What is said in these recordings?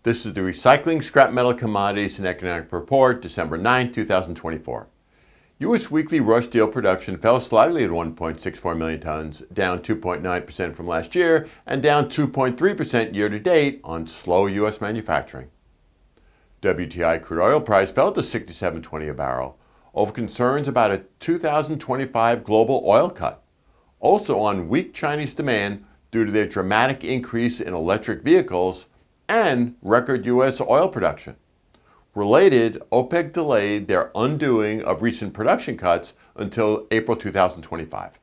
This is the Recycling, Scrap Metal, Commodities, and Economic Report, December 9, 2024. U.S. weekly raw steel production fell slightly at 1.64 million tons, down 2.9% from last year, and down 2.3% year-to-date on slow U.S. manufacturing. WTI crude oil price fell to $67.20 a barrel, over concerns about a 2025 global oil cut, also on weak Chinese demand due to their dramatic increase in electric vehicles and record U.S. oil production. Related, OPEC delayed their undoing of recent production cuts until April 2025.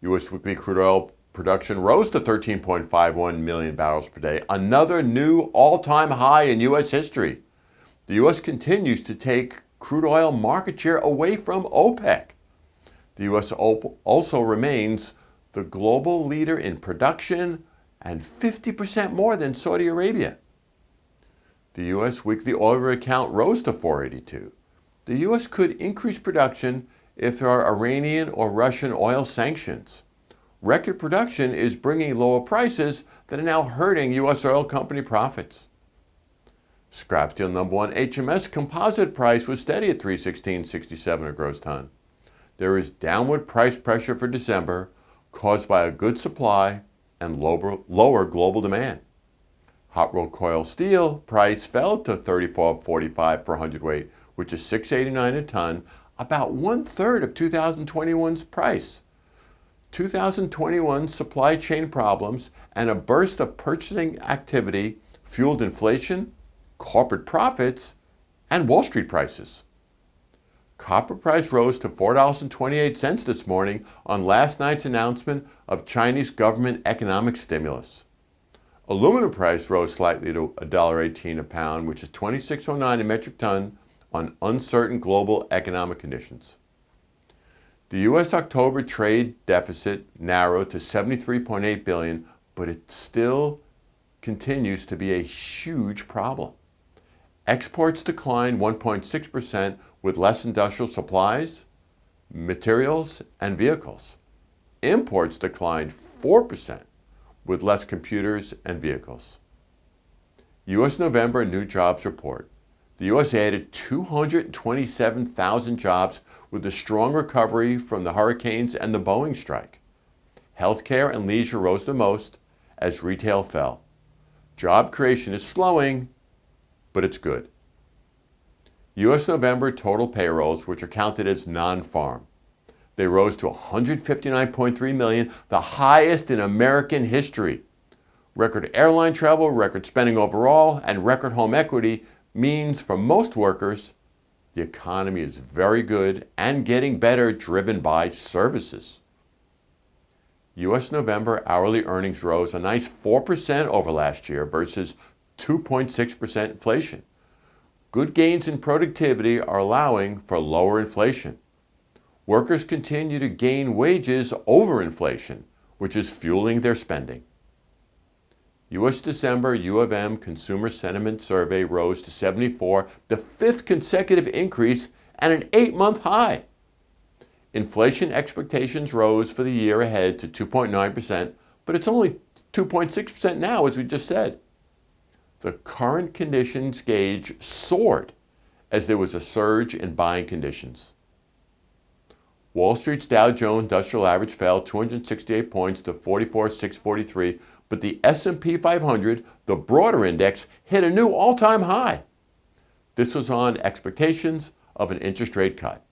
U.S. weekly crude oil production rose to 13.51 million barrels per day, another new all-time high in U.S. history. The U.S. continues to take crude oil market share away from OPEC. The U.S. also remains the global leader in production and 50% more than Saudi Arabia. The U.S. weekly oil rig count rose to 482. The U.S. could increase production if there are Iranian or Russian oil sanctions. Record production is bringing lower prices that are now hurting U.S. oil company profits. Scrap steel number one HMS composite price was steady at $316.67 a gross ton. There is downward price pressure for December caused by a good supply and lower global demand. Hot rolled coil steel price fell to $34.45 per hundredweight, which is $6.89 a ton, about 1/3 of 2021's price. 2021 supply chain problems and a burst of purchasing activity fueled inflation, corporate profits, and Wall Street prices. Copper price rose to $4.28 this morning on last night's announcement of Chinese government economic stimulus. Aluminum price rose slightly to $1.18 a pound, which is $26.09 a metric ton on uncertain global economic conditions. The U.S. October trade deficit narrowed to $73.8 billion, but it still continues to be a huge problem. Exports declined 1.6% with less industrial supplies, materials, and vehicles. Imports declined 4% with less computers and vehicles. U.S. November new jobs report. The U.S. added 227,000 jobs with a strong recovery from the hurricanes and the Boeing strike. Healthcare and leisure rose the most as retail fell. Job creation is slowing, but it's good. U.S. November total payrolls, which are counted as non-farm. They rose to 159.3 million, the highest in American history. Record airline travel, record spending overall, and record home equity means for most workers, the economy is very good and getting better, driven by services. U.S. November hourly earnings rose a nice 4% over last year versus 2.6% inflation. Good gains in productivity are allowing for lower inflation. Workers continue to gain wages over inflation, which is fueling their spending. U.S. December U of M Consumer Sentiment Survey rose to 74, the fifth consecutive increase and an 8-month high. Inflation expectations rose for the year ahead to 2.9%, but it's only 2.6% now, as we just said. The current conditions gauge soared as there was a surge in buying conditions. Wall Street's Dow Jones Industrial Average fell 268 points to 44,643, but the S&P 500, the broader index, hit a new all-time high. This was on expectations of an interest rate cut.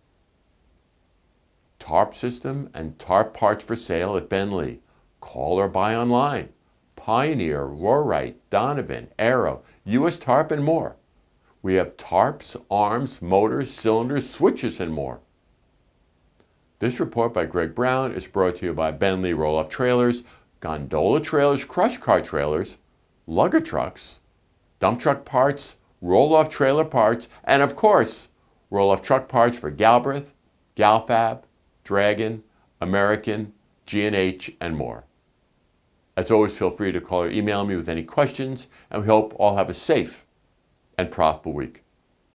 TARP system and TARP parts for sale at Ben Lee. Call or buy online. Pioneer, Rorite, Donovan, Arrow, U.S. TARP, and more. We have tarps, arms, motors, cylinders, switches, and more. This report by Greg Brown is brought to you by Ben Lee Roll-Off Trailers, Gondola Trailers, Crush Car Trailers, Lugger Trucks, Dump Truck Parts, Roll-Off Trailer Parts, and of course, Roll-Off Truck Parts for Galbraith, Galfab, Dragon, American, G&H, and more. As always, feel free to call or email me with any questions, and we hope all have a safe and profitable week.